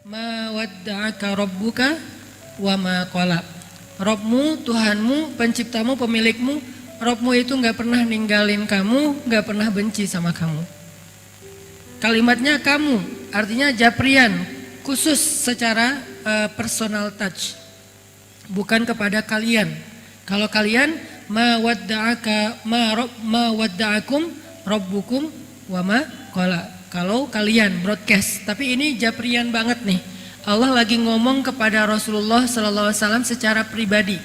Ma wadda'aka rabbuka wa ma qala. Robmu, Tuhanmu, penciptamu, pemilikmu, Robmu itu gak pernah ninggalin kamu, gak pernah benci sama kamu. Kalimatnya kamu, artinya japrian, khusus secara personal touch. Bukan kepada kalian. Kalau kalian, ma wadda'akum rabbukum wa ma qala. Kalau kalian broadcast, tapi ini japrian banget nih. Allah lagi ngomong kepada Rasulullah SAW secara pribadi.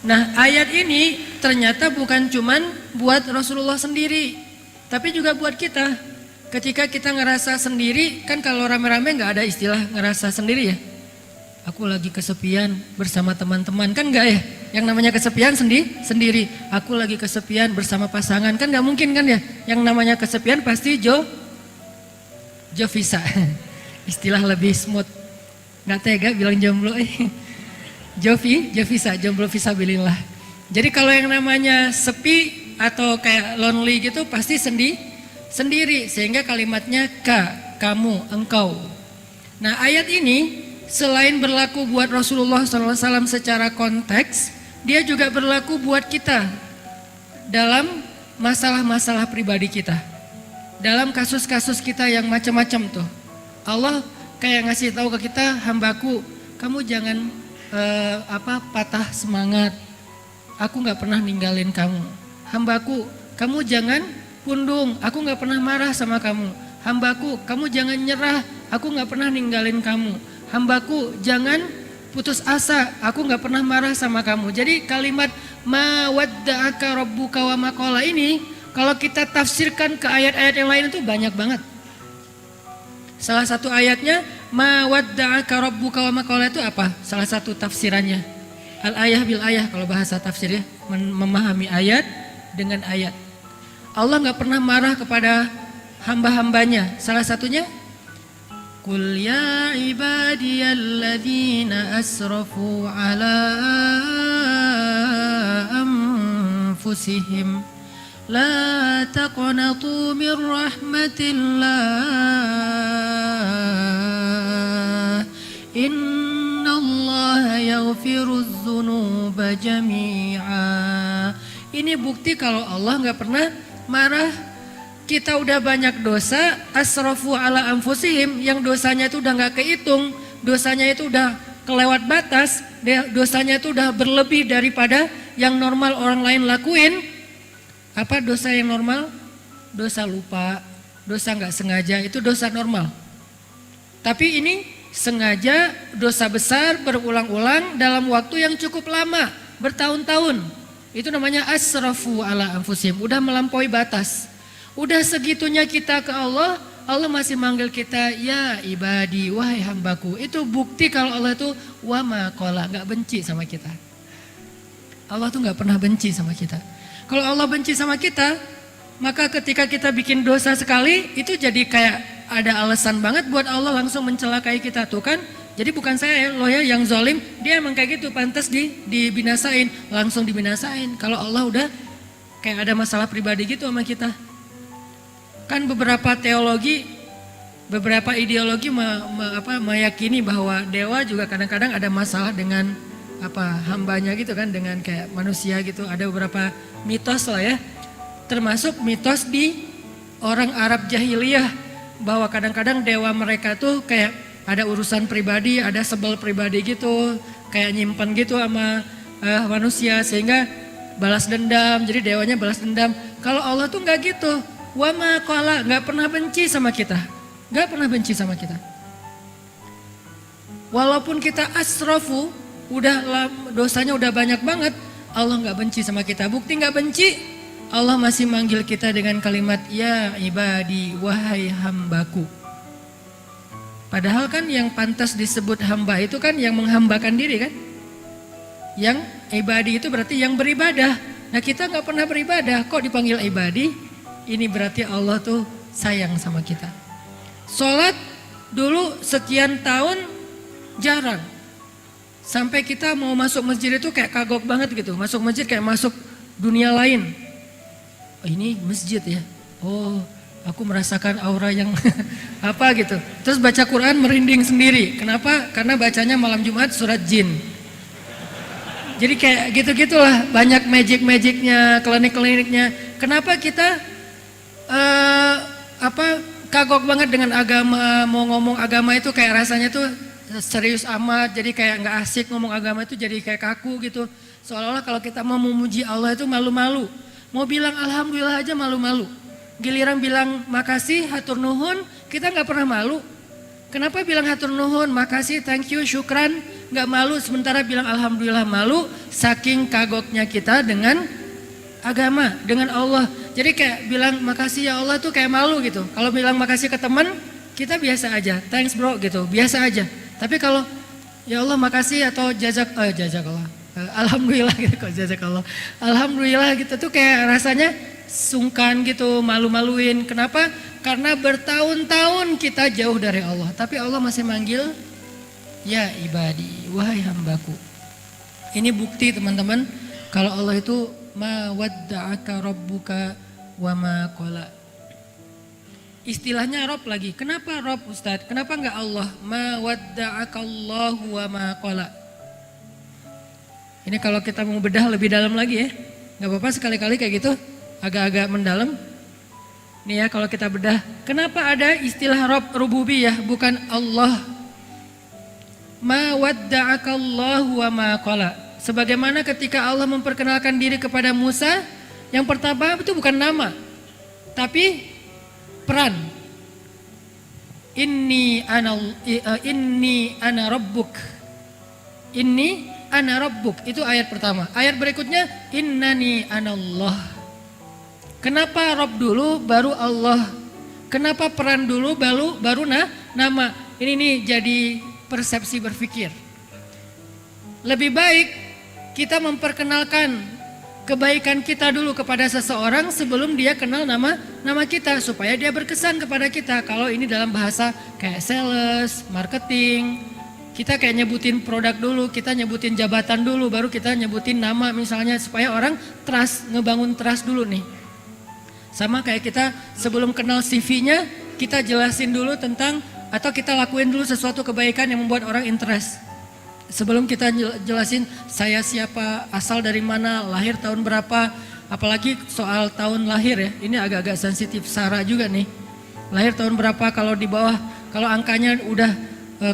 Nah, ayat ini ternyata bukan cuman buat Rasulullah sendiri, tapi juga buat kita. Ketika kita ngerasa sendiri, kan kalau rame-rame nggak ada istilah ngerasa sendiri ya. Aku lagi kesepian bersama teman-teman, kan nggak ya? Yang namanya kesepian sendiri. Aku lagi kesepian bersama pasangan, kan nggak mungkin kan ya? Yang namanya kesepian pasti Jovisa. Istilah lebih smooth. Nggak tega bilang jomblo. Jovisa, jomblo visabilillah. Jadi kalau yang namanya sepi atau kayak lonely gitu pasti sendiri. Sehingga kalimatnya kamu, engkau. Nah, ayat ini selain berlaku buat Rasulullah SAW secara konteks, dia juga berlaku buat kita dalam masalah-masalah pribadi kita. Dalam kasus-kasus kita yang macam-macam tuh, Allah kayak ngasih tahu ke kita, hambaku, kamu jangan patah semangat. Aku nggak pernah ninggalin kamu. Hambaku, kamu jangan pundung. Aku nggak pernah marah sama kamu. Hambaku, kamu jangan nyerah. Aku nggak pernah ninggalin kamu. Hambaku, jangan putus asa. Aku nggak pernah marah sama kamu. Jadi kalimat ma wadda'aka rabbuka wa ma qala ini, kalau kita tafsirkan ke ayat-ayat yang lain itu banyak banget. Salah satu ayatnya, ma wadda'aka rabbuka wa ma qala itu apa? Salah satu tafsirannya. Al-ayah bil ayah kalau bahasa tafsir ya, memahami ayat dengan ayat. Allah nggak pernah marah kepada hamba-hambanya. Salah satunya, Qul ya ibadiyalladzina asrafu ala anfusihim La taqnatu min rahmatillah Innallaha yaghfirudz dzunuba jami'a. Ini bukti kalau Allah nggak pernah marah. Kita udah banyak dosa, asrafu ala anfusihim, yang dosanya itu udah nggak kehitung, dosanya itu udah kelewat batas, dosanya itu udah berlebih daripada yang normal orang lain lakuin. Apa dosa yang normal? Dosa lupa, dosa nggak sengaja, itu dosa normal. Tapi ini sengaja, dosa besar berulang-ulang dalam waktu yang cukup lama, bertahun-tahun. Itu namanya asrafu ala anfusihim, udah melampaui batas. Udah segitunya kita ke Allah, Allah masih manggil kita ya ibadi, wahai hambaku. Itu bukti kalau Allah itu wa ma qala, nggak benci sama kita. Allah tuh nggak pernah benci sama kita. Kalau Allah benci sama kita, maka ketika kita bikin dosa sekali, itu jadi kayak ada alasan banget buat Allah langsung mencelakai kita tuh kan. Jadi bukan saya loh ya yang zalim, dia emang kayak gitu, pantas dibinasain, langsung dibinasain. Kalau Allah udah kayak ada masalah pribadi gitu sama kita. Kan beberapa teologi, beberapa ideologi meyakini bahwa dewa juga kadang-kadang ada masalah dengan hambanya gitu kan, dengan kayak manusia gitu. Ada beberapa mitos lah ya, termasuk mitos di orang Arab jahiliyah, bahwa kadang-kadang dewa mereka tuh kayak ada urusan pribadi, ada sebel pribadi gitu, kayak nyimpen gitu sama manusia sehingga balas dendam. Jadi dewanya balas dendam. Kalau Allah tuh nggak gitu, wa ma qala, nggak pernah benci sama kita, nggak pernah benci sama kita. Walaupun kita asrafu, dosanya udah banyak banget, Allah nggak benci sama kita. Bukti nggak benci, Allah masih manggil kita dengan kalimat ya ibadi, wahai hambaku. Padahal kan yang pantas disebut hamba itu kan yang menghambakan diri kan. Yang ibadi itu berarti yang beribadah. Nah kita nggak pernah beribadah, kok dipanggil ibadi? Ini berarti Allah tuh sayang sama kita. Sholat dulu sekian tahun jarang. Sampai kita mau masuk masjid itu kayak kagok banget gitu. Masuk masjid kayak masuk dunia lain. Oh, ini masjid ya. Oh aku merasakan aura yang apa gitu. Terus baca Quran merinding sendiri. Kenapa? Karena bacanya malam Jumat surat jin. Jadi kayak gitu-gitulah, banyak magic-magicnya, klinik-kliniknya. Kenapa kita kagok banget dengan agama, mau ngomong agama itu kayak rasanya tuh serius amat, jadi kayak nggak asik ngomong agama itu, jadi kayak kaku gitu. Seolah-olah kalau kita mau memuji Allah itu malu-malu. Mau bilang alhamdulillah aja malu-malu. Giliran bilang makasih, hatur nuhun, kita nggak pernah malu. Kenapa bilang hatur nuhun, makasih, thank you, syukran, nggak malu, sementara bilang alhamdulillah malu, saking kagoknya kita dengan agama, dengan Allah. Jadi kayak bilang makasih ya Allah tuh kayak malu gitu. Kalau bilang makasih ke teman, kita biasa aja, thanks bro gitu, biasa aja. Tapi kalau ya Allah makasih atau jazakallah, alhamdulillah gitu kok jazakallah, alhamdulillah gitu tuh kayak rasanya sungkan gitu, malu-maluin. Kenapa? Karena bertahun-tahun kita jauh dari Allah, tapi Allah masih manggil, ya ibadi, wahai hambaku. Ini bukti teman-teman, kalau Allah itu ma wadda'aka rabbuka wa ma qala. Istilahnya Rob lagi. Kenapa Rob Ustadz? Kenapa enggak Allah? Ma wadda'aka Allahu wa ma qala. Ini kalau kita mau bedah lebih dalam lagi ya. Enggak apa-apa sekali-kali kayak gitu, agak-agak mendalam. Nih ya kalau kita bedah, kenapa ada istilah Rob rububiyah bukan Allah? Ma wadda'aka Allahu wa ma qala. Sebagaimana ketika Allah memperkenalkan diri kepada Musa, yang pertama itu bukan nama, tapi peran. Inni ana rabbuk. Inni ana rabbuk, itu ayat pertama. Ayat berikutnya innani anallah. Kenapa Rabb dulu baru Allah? Kenapa peran dulu baru nama? Ini nih jadi persepsi berpikir. Lebih baik kita memperkenalkan kebaikan kita dulu kepada seseorang sebelum dia kenal nama kita, supaya dia berkesan kepada kita. Kalau ini dalam bahasa kayak sales, marketing, kita kayak nyebutin produk dulu, kita nyebutin jabatan dulu, baru kita nyebutin nama misalnya, supaya orang trust, ngebangun trust dulu nih. Sama kayak kita sebelum kenal CV-nya, kita jelasin dulu tentang, atau kita lakuin dulu sesuatu kebaikan yang membuat orang interest. Sebelum kita jelasin saya siapa, asal dari mana, lahir tahun berapa, apalagi soal tahun lahir ya, ini agak-agak sensitif. Sarah juga nih, lahir tahun berapa, kalau di bawah, kalau angkanya udah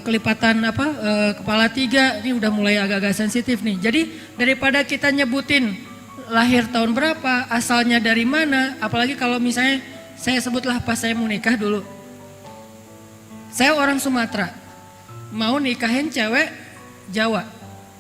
kelipatan kepala 3, ini udah mulai agak-agak sensitif nih. Jadi daripada kita nyebutin lahir tahun berapa, asalnya dari mana, apalagi kalau misalnya saya sebutlah pas saya mau nikah dulu. Saya orang Sumatera, mau nikahin cewek Jawa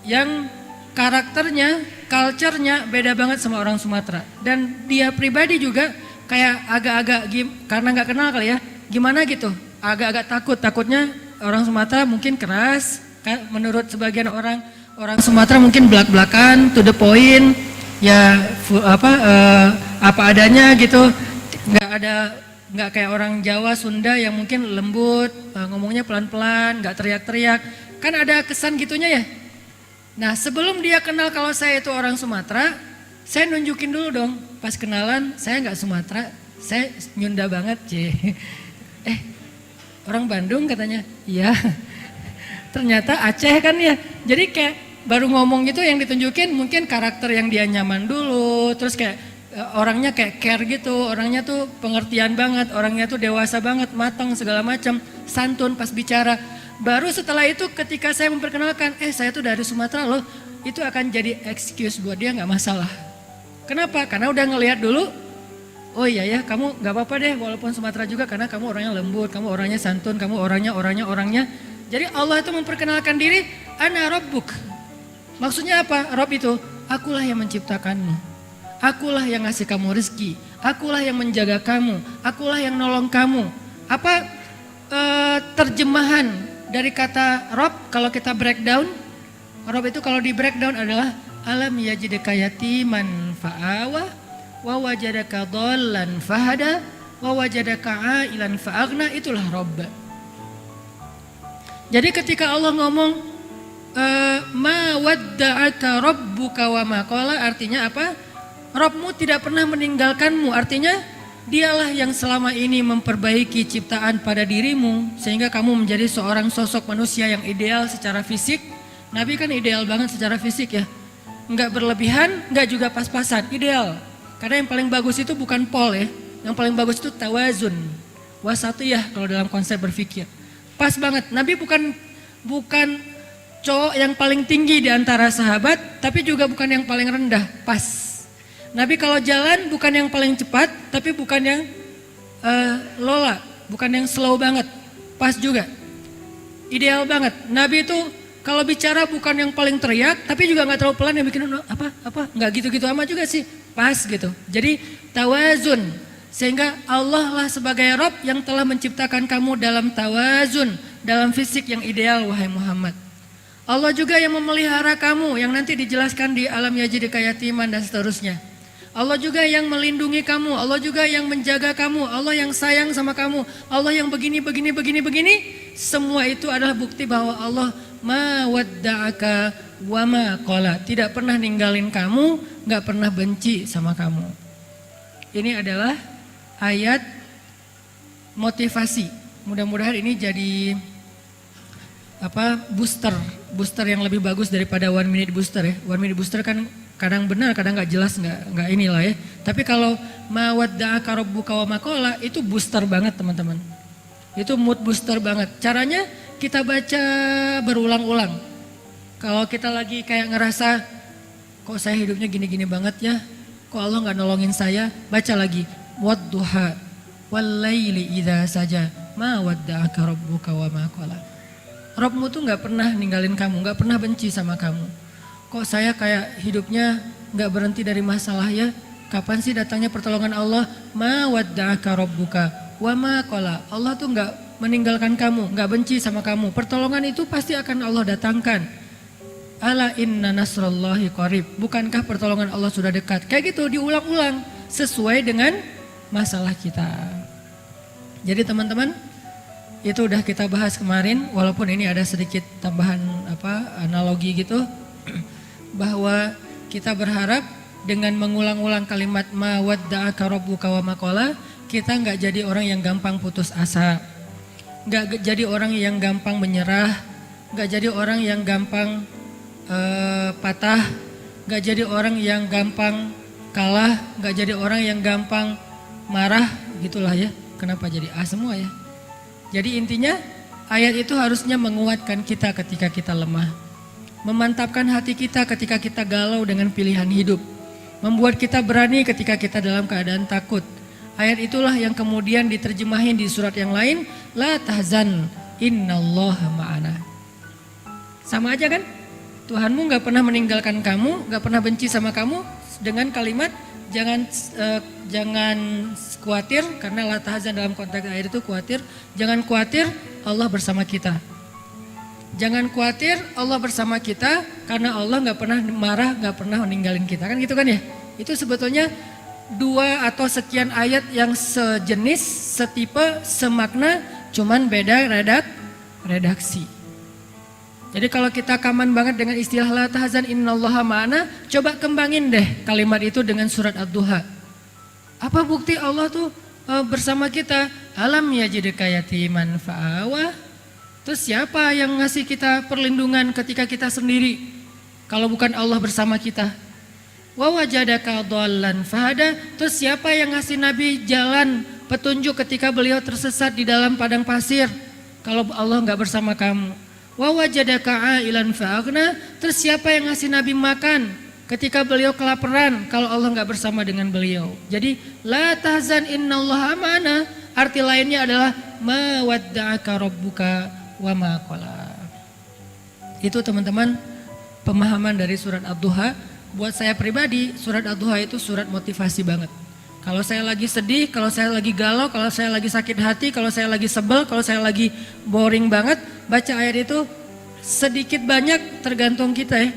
yang karakternya, culture-nya beda banget sama orang Sumatera. Dan dia pribadi juga kayak agak-agak, karena nggak kenal kali ya, gimana gitu, agak-agak takutnya orang Sumatera mungkin keras, menurut sebagian orang Sumatera mungkin belak-belakan, to the point, ya apa adanya gitu, nggak kayak orang Jawa, Sunda yang mungkin lembut, ngomongnya pelan-pelan, nggak teriak-teriak, kan ada kesan gitunya ya. Nah sebelum dia kenal kalau saya itu orang Sumatera, saya nunjukin dulu dong, pas kenalan saya nggak Sumatera, saya Nyunda banget, orang Bandung katanya, iya, ternyata Aceh kan ya, jadi kayak baru ngomong gitu yang ditunjukin mungkin karakter yang dia nyaman dulu, terus kayak orangnya kayak care gitu, orangnya tuh pengertian banget, orangnya tuh dewasa banget, matang segala macam, santun pas bicara. Baru setelah itu ketika saya memperkenalkan, saya tuh dari Sumatera loh, itu akan jadi excuse buat dia, nggak masalah. Kenapa? Karena udah ngelihat dulu, oh iya ya kamu nggak apa-apa deh walaupun Sumatera juga, karena kamu orangnya lembut, kamu orangnya santun, kamu orangnya. Jadi Allah itu memperkenalkan diri, ana rabbuk. Maksudnya apa? Rabb itu, akulah yang menciptakanmu, akulah yang ngasih kamu rezeki, akulah yang menjaga kamu, akulah yang nolong kamu. Apa terjemahan dari kata Rabb kalau kita breakdown? Rabb itu kalau di breakdown adalah alam yajidka yatiman fa'awa wa wajadaka dhallan fahada wa wajadaka ailan fa'aghna, itulah Rabb. Jadi ketika Allah ngomong ma wadda'aka rabbuka wa ma qala, artinya apa? Rabbmu tidak pernah meninggalkanmu, artinya Dialah yang selama ini memperbaiki ciptaan pada dirimu sehingga kamu menjadi seorang sosok manusia yang ideal secara fisik. Nabi kan ideal banget secara fisik ya. Enggak berlebihan, enggak juga pas-pasan, ideal. Karena yang paling bagus itu bukan pol ya. Yang paling bagus itu tawazun. Wasatiyah kalau dalam konsep berpikir. Pas banget. Nabi bukan cowok yang paling tinggi di antara sahabat, tapi juga bukan yang paling rendah, pas. Nabi kalau jalan bukan yang paling cepat, tapi bukan yang lola, bukan yang slow banget, pas juga, ideal banget. Nabi itu kalau bicara bukan yang paling teriak, tapi juga nggak terlalu pelan yang bikin apa, nggak gitu-gitu amat juga sih, pas gitu. Jadi tawazun, sehingga Allah lah sebagai Rabb yang telah menciptakan kamu dalam tawazun, dalam fisik yang ideal wahai Muhammad. Allah juga yang memelihara kamu, yang nanti dijelaskan di alam yajid kayatiman dan seterusnya. Allah juga yang melindungi kamu, Allah juga yang menjaga kamu, Allah yang sayang sama kamu, Allah yang begini. Semua itu adalah bukti bahwa Allah ma wadda'aka wa ma qala, tidak pernah ninggalin kamu, gak pernah benci sama kamu. Ini adalah ayat motivasi. Mudah-mudahan ini jadi booster yang lebih bagus daripada 1 minute booster ya. 1 minute booster kan kadang benar, kadang nggak jelas, nggak inilah ya. Tapi kalau mawadda'aka rabbuka wa maqala itu booster banget teman-teman. Itu mood booster banget. Caranya kita baca berulang-ulang. Kalau kita lagi kayak ngerasa kok saya hidupnya gini-gini banget ya, kok Allah nggak nolongin saya, baca lagi wadduha wal laili idza saja mawadda'aka rabbuka wa maqala. Rabbmu tuh nggak pernah ninggalin kamu, nggak pernah benci sama kamu. Kok saya kayak hidupnya gak berhenti dari masalah ya? Kapan sih datangnya pertolongan Allah? Ma wadda'aka rabbuka wa ma qala. Allah tuh gak meninggalkan kamu, gak benci sama kamu. Pertolongan itu pasti akan Allah datangkan. Ala inna nasrallahi qarib. Bukankah pertolongan Allah sudah dekat? Kayak gitu diulang-ulang sesuai dengan masalah kita. Jadi teman-teman, itu udah kita bahas kemarin, walaupun ini ada sedikit tambahan analogi gitu. Bahwa kita berharap dengan mengulang-ulang kalimat ma wadda'aka rabbuka wa ma qala, kita nggak jadi orang yang gampang putus asa, nggak jadi orang yang gampang menyerah, nggak jadi orang yang gampang patah, nggak jadi orang yang gampang kalah, nggak jadi orang yang gampang marah, gitulah ya. Kenapa jadi semua ya? Jadi intinya ayat itu harusnya menguatkan kita ketika kita lemah. Memantapkan hati kita ketika kita galau dengan pilihan hidup. Membuat kita berani ketika kita dalam keadaan takut. Ayat itulah yang kemudian diterjemahin di surat yang lain. La tahzan innallaha ma'ana. Sama aja kan? Tuhanmu gak pernah meninggalkan kamu, gak pernah benci sama kamu. Dengan kalimat jangan khawatir, karena la tahzan dalam konteks ayat itu khawatir. Jangan khawatir, Allah bersama kita. Jangan khawatir, Allah bersama kita, karena Allah gak pernah marah, gak pernah meninggalin kita. Kan gitu kan ya? Itu sebetulnya 2 atau sekian ayat yang sejenis, setipe, semakna, cuman beda redaksi. Jadi kalau kita kaman banget dengan istilah la tahzan innallaha ma'ana, coba kembangin deh kalimat itu dengan surat Ad-Duha. Apa bukti Allah tuh bersama kita? Alam yajidka yatiman fa'awa. Terus siapa yang ngasih kita perlindungan ketika kita sendiri? Kalau bukan Allah bersama kita. Wa wajadaka dhallan fahada. Terus siapa yang ngasih Nabi jalan petunjuk ketika beliau tersesat di dalam padang pasir? Kalau Allah enggak bersama kamu. Wa wajadaka ailan fa'aghna. Terus siapa yang ngasih Nabi makan ketika beliau kelaparan? Kalau Allah enggak bersama dengan beliau. Jadi la tahzan innallaha ma'ana. Arti lainnya adalah ma wadda'aka rabbuka wa ma qala. Itu teman-teman pemahaman dari surat Ad-Duha. Buat saya pribadi surat Ad-Duha itu surat motivasi banget. Kalau saya lagi sedih, kalau saya lagi galau, kalau saya lagi sakit hati, kalau saya lagi sebel, kalau saya lagi boring banget, baca ayat itu sedikit banyak tergantung kita ya.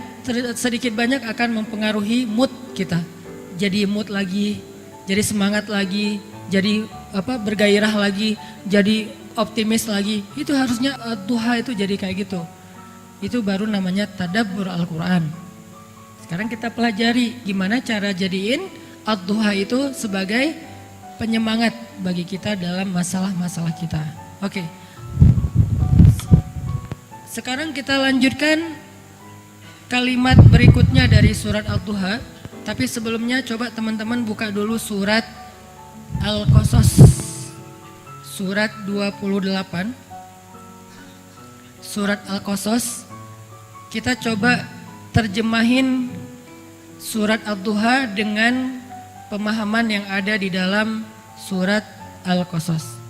Sedikit banyak akan mempengaruhi mood kita. Jadi mood lagi, jadi semangat lagi, jadi bergairah lagi, jadi optimis lagi. Itu harusnya Ad-Duha itu jadi kayak gitu. Itu baru namanya tadabbur Al-Quran. Sekarang kita pelajari gimana cara jadiin Ad-Duha itu sebagai penyemangat bagi kita dalam masalah-masalah kita. Oke. Sekarang kita lanjutkan kalimat berikutnya dari surat Al-Duha. Tapi sebelumnya coba teman-teman buka dulu surat Al-Qasas. Surat 28. Surat Al-Qasas. Kita coba terjemahin surat Al-Duha dengan pemahaman yang ada di dalam surat Al-Qasas.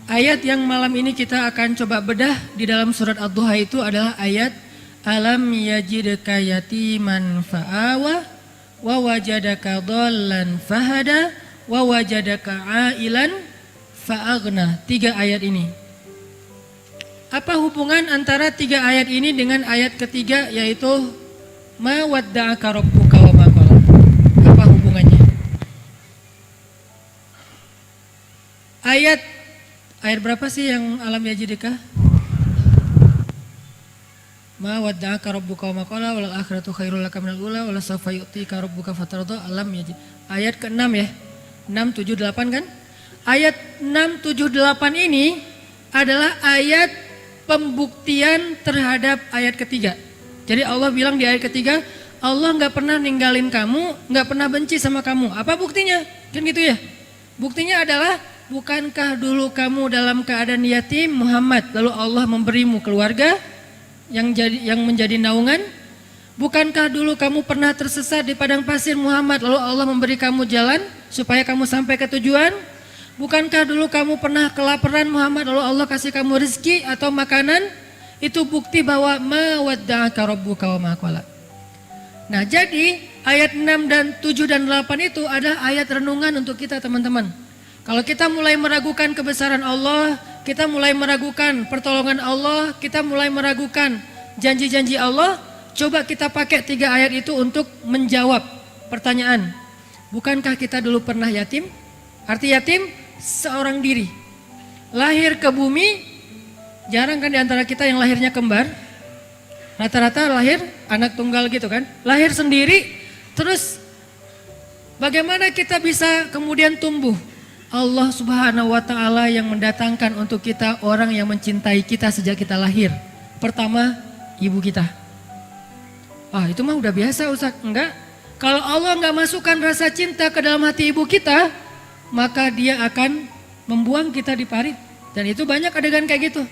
Ayat yang malam ini kita akan coba bedah di dalam surat Ad-Duha itu adalah ayat Alam yajidka yatiman fa'awa wa wajadaka dhallan fahada wa wajadaka ailan fa'aghna. 3 ayat ini. Apa hubungan antara 3 ayat ini dengan ayat ketiga yaitu ma wadda'aka rabbuka wa ma qala? Apa hubungannya? Ayat berapa sih yang alam yajidika? Ma wadda'aka rabbuka wa ma qala wal akhiratu khairul laka minal ula wala sawfa yu'tika rabbuka fatarda. Alam yajid. Ayat ke-6 ya. 6 7 8 kan? Ayat 6 7 8 ini adalah ayat pembuktian terhadap ayat ketiga. Jadi Allah bilang di ayat ketiga, Allah nggak pernah ninggalin kamu, nggak pernah benci sama kamu. Apa buktinya? Kan gitu ya. Buktinya adalah, bukankah dulu kamu dalam keadaan yatim Muhammad, lalu Allah memberimu keluarga yang menjadi naungan? Bukankah dulu kamu pernah tersesat di padang pasir Muhammad, lalu Allah memberi kamu jalan supaya kamu sampai ke tujuan? Bukankah dulu kamu pernah kelaparan Muhammad, lalu Allah kasih kamu rezeki atau makanan? Itu bukti bahwa ma wadda'aka rabbuka wa ma qala. Nah, jadi ayat 6 dan 7 dan 8 itu adalah ayat renungan untuk kita teman-teman. Kalau kita mulai meragukan kebesaran Allah, kita mulai meragukan pertolongan Allah, kita mulai meragukan janji-janji Allah, coba kita pakai 3 ayat itu untuk menjawab pertanyaan. Bukankah kita dulu pernah yatim? Arti yatim, seorang diri. Lahir ke bumi, jarang kan diantara kita yang lahirnya kembar. Rata-rata lahir anak tunggal gitu kan. Lahir sendiri, terus bagaimana kita bisa kemudian tumbuh? Allah Subhanahu wa Ta'ala yang mendatangkan untuk kita orang yang mencintai kita sejak kita lahir. Pertama, ibu kita. Itu mah udah biasa Ustaz. Enggak. Kalau Allah enggak masukkan rasa cinta ke dalam hati ibu kita, maka dia akan membuang kita di parit. Dan itu banyak adegan kayak gitu.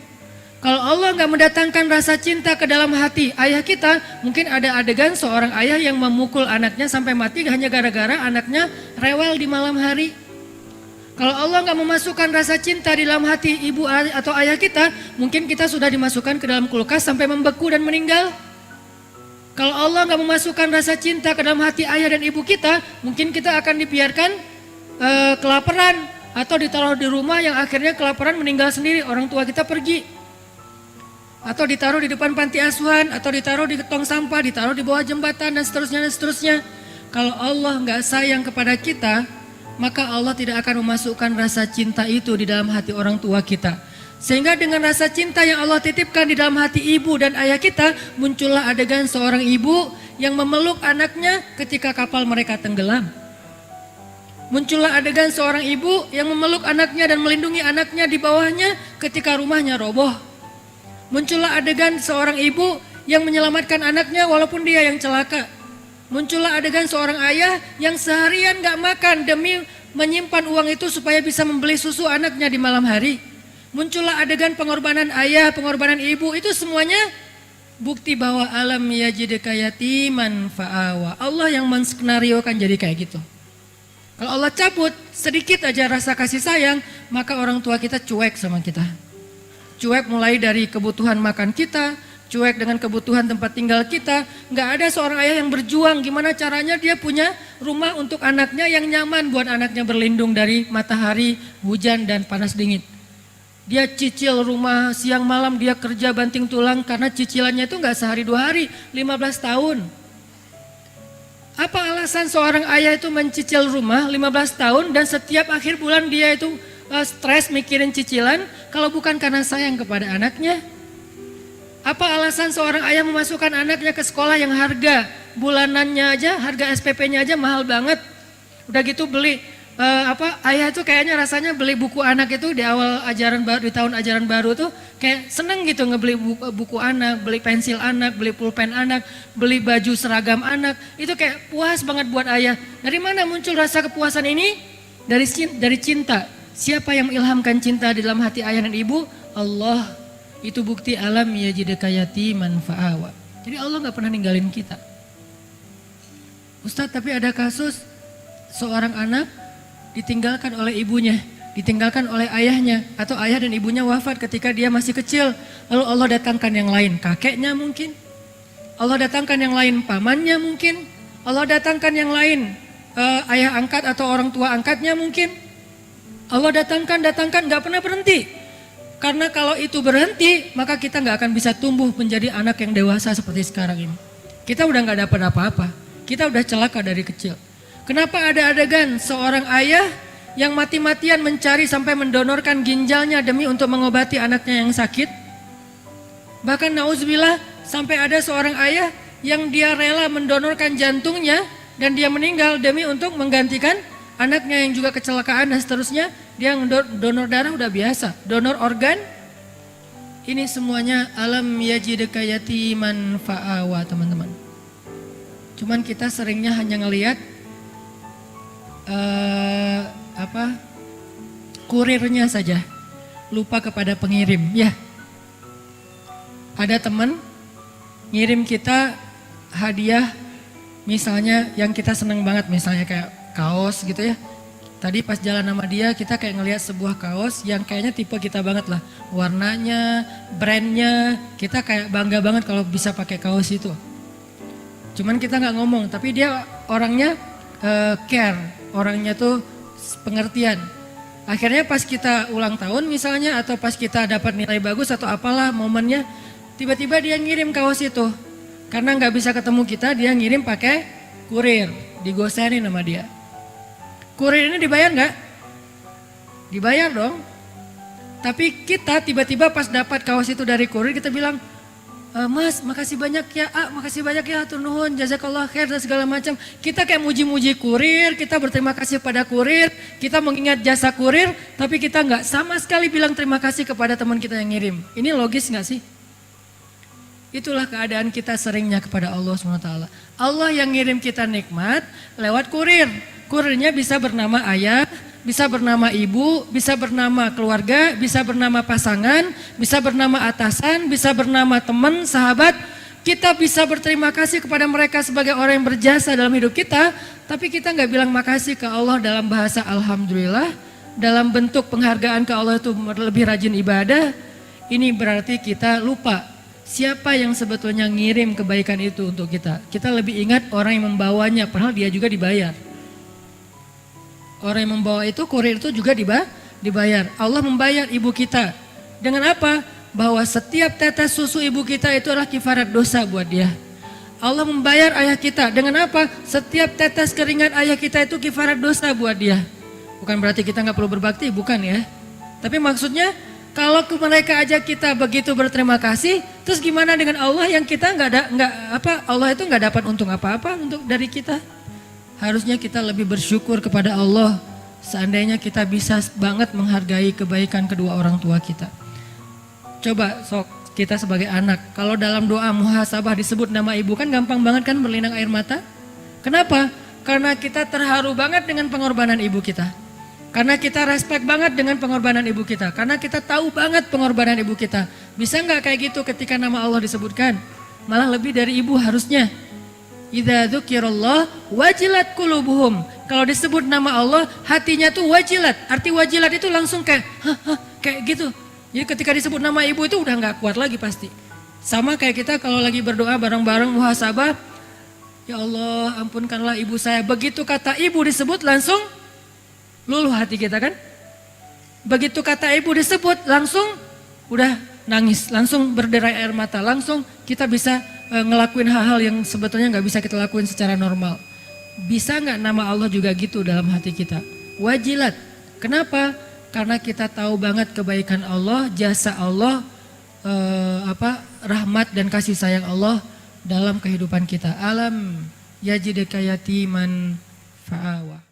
Kalau Allah enggak mendatangkan rasa cinta ke dalam hati ayah kita, mungkin ada adegan seorang ayah yang memukul anaknya sampai mati hanya gara-gara anaknya rewel di malam hari. Kalau Allah nggak memasukkan rasa cinta di dalam hati ibu atau ayah kita, mungkin kita sudah dimasukkan ke dalam kulkas sampai membeku dan meninggal. Kalau Allah nggak memasukkan rasa cinta ke dalam hati ayah dan ibu kita, mungkin kita akan dibiarkan kelaparan atau ditaruh di rumah yang akhirnya kelaparan meninggal sendiri, orang tua kita pergi. Atau ditaruh di depan panti asuhan, atau ditaruh di tong sampah, ditaruh di bawah jembatan dan seterusnya dan seterusnya. Kalau Allah nggak sayang kepada kita, maka Allah tidak akan memasukkan rasa cinta itu di dalam hati orang tua kita. Sehingga dengan rasa cinta yang Allah titipkan di dalam hati ibu dan ayah kita, muncullah adegan seorang ibu yang memeluk anaknya ketika kapal mereka tenggelam. Muncullah adegan seorang ibu yang memeluk anaknya dan melindungi anaknya di bawahnya ketika rumahnya roboh. Muncullah adegan seorang ibu yang menyelamatkan anaknya walaupun dia yang celaka. Muncullah adegan seorang ayah yang seharian gak makan demi menyimpan uang itu supaya bisa membeli susu anaknya di malam hari. Muncullah adegan pengorbanan ayah, pengorbanan ibu, itu semuanya bukti bahwa alam yajidka yatiman fa'awa. Allah yang menskenariokan jadi kayak gitu. Kalau Allah cabut sedikit aja rasa kasih sayang, maka orang tua kita cuek sama kita. Cuek mulai dari kebutuhan makan kita, cuek dengan kebutuhan tempat tinggal kita. Nggak ada seorang ayah yang berjuang gimana caranya dia punya rumah untuk anaknya yang nyaman buat anaknya berlindung dari matahari, hujan dan panas dingin. Dia cicil rumah siang malam, dia kerja banting tulang karena cicilannya itu nggak sehari 2 hari, 15 tahun. Apa alasan seorang ayah itu mencicil rumah 15 tahun dan setiap akhir bulan dia itu stres mikirin cicilan kalau bukan karena sayang kepada anaknya? Apa alasan seorang ayah memasukkan anaknya ke sekolah yang harga bulanannya aja, harga SPP-nya aja mahal banget. Udah gitu beli ayah tuh kayaknya rasanya beli buku anak itu di awal ajaran baru, di tahun ajaran baru tuh kayak seneng gitu ngebeli buku anak, beli pensil anak, beli pulpen anak, beli baju seragam anak. Itu kayak puas banget buat ayah. Dari mana muncul rasa kepuasan ini? Dari cinta. Siapa yang mengilhamkan cinta di dalam hati ayah dan ibu? Allah. Itu bukti alam yajidaka yatiman fa'awa. Jadi Allah gak pernah ninggalin kita. Ustadz, tapi ada kasus seorang anak ditinggalkan oleh ibunya, ditinggalkan oleh ayahnya, atau ayah dan ibunya wafat ketika dia masih kecil. Lalu Allah datangkan yang lain, kakeknya mungkin. Allah datangkan yang lain, pamannya mungkin. Allah datangkan yang lain, ayah angkat atau orang tua angkatnya mungkin. Allah datangkan, gak pernah berhenti. Karena kalau itu berhenti, maka kita gak akan bisa tumbuh menjadi anak yang dewasa seperti sekarang ini. Kita udah gak dapat apa-apa, kita udah celaka dari kecil. Kenapa ada adegan seorang ayah yang mati-matian mencari sampai mendonorkan ginjalnya demi untuk mengobati anaknya yang sakit? Bahkan nauzubillah sampai ada seorang ayah yang dia rela mendonorkan jantungnya dan dia meninggal demi untuk menggantikan anaknya yang juga kecelakaan dan seterusnya. Dia donor darah udah biasa, donor organ. Ini semuanya alam yajidaka yatiman fa'awa, teman-teman. Cuman kita seringnya hanya ngelihat kurirnya saja, lupa kepada pengirim. Ya, ada teman ngirim kita hadiah, misalnya yang kita seneng banget, misalnya kayak kaos gitu ya. Tadi pas jalan sama dia kita kayak ngelihat sebuah kaos yang kayaknya tipe kita banget lah, warnanya, brandnya, kita kayak bangga banget kalau bisa pakai kaos itu. Cuman kita nggak ngomong, tapi dia orangnya care. Orangnya tuh pengertian. Akhirnya pas kita ulang tahun misalnya atau pas kita dapat nilai bagus atau apalah momennya, tiba-tiba dia ngirim kaos itu. Karena nggak bisa ketemu kita, dia ngirim pakai kurir, digoserin sama dia. Kurir ini dibayar nggak? Dibayar dong. Tapi kita tiba-tiba pas dapat kaos itu dari kurir kita bilang, Mas, makasih banyak ya, makasih banyak ya, hatur nuhun, jazakallah khair dan segala macam. Kita kayak muji-muji kurir, kita berterima kasih pada kurir, kita mengingat jasa kurir, tapi kita nggak sama sekali bilang terima kasih kepada teman kita yang ngirim. Ini logis nggak sih? Itulah keadaan kita seringnya kepada Allah SWT. Allah yang ngirim kita nikmat lewat kurir. Kurirnya bisa bernama ayah, bisa bernama ibu, bisa bernama keluarga, bisa bernama pasangan, bisa bernama atasan, bisa bernama teman, sahabat. Kita bisa berterima kasih kepada mereka sebagai orang yang berjasa dalam hidup kita, tapi kita nggak bilang makasih ke Allah dalam bahasa alhamdulillah, dalam bentuk penghargaan ke Allah itu lebih rajin ibadah. Ini berarti kita lupa siapa yang sebetulnya ngirim kebaikan itu untuk kita. Kita lebih ingat orang yang membawanya, padahal dia juga dibayar. Orang yang membawa itu, kurir itu juga dibayar. Allah membayar ibu kita. Dengan apa? Bahwa setiap tetes susu ibu kita itu adalah kifarat dosa buat dia. Allah membayar ayah kita. Dengan apa? Setiap tetes keringat ayah kita itu kifarat dosa buat dia. Bukan berarti kita nggak perlu berbakti, bukan ya. Tapi maksudnya kalau ke mereka aja kita begitu berterima kasih, terus gimana dengan Allah yang kita Allah itu nggak dapat untung apa-apa untuk dari kita. Harusnya kita lebih bersyukur kepada Allah seandainya kita bisa banget menghargai kebaikan kedua orang tua kita. Coba sok kita sebagai anak, kalau dalam doa muhasabah disebut nama ibu kan gampang banget kan berlinang air mata. Kenapa? Karena kita terharu banget dengan pengorbanan ibu kita. Karena kita respect banget dengan pengorbanan ibu kita. Karena kita tahu banget pengorbanan ibu kita. Bisa nggak kayak gitu ketika nama Allah disebutkan? Malah lebih dari ibu harusnya. Idza dzukirallah wajilat qulubuhum. Kalau disebut nama Allah, hatinya tuh wajilat. Arti wajilat itu langsung kayak kayak gitu. Jadi ketika disebut nama ibu itu udah nggak kuat lagi pasti. Sama kayak kita kalau lagi berdoa bareng-bareng muhasabah, ya Allah ampunkanlah ibu saya. Begitu kata ibu disebut langsung luluh hati kita kan. Begitu kata ibu disebut langsung udah nangis, langsung berderai air mata, langsung kita bisa ngelakuin hal-hal yang sebetulnya nggak bisa kita lakuin secara normal. Bisa nggak nama Allah juga gitu dalam hati kita? Wajilat. Kenapa? Karena kita tahu banget kebaikan Allah, jasa Allah, rahmat dan kasih sayang Allah dalam kehidupan kita. Alam yajidka yatiman fa'awa.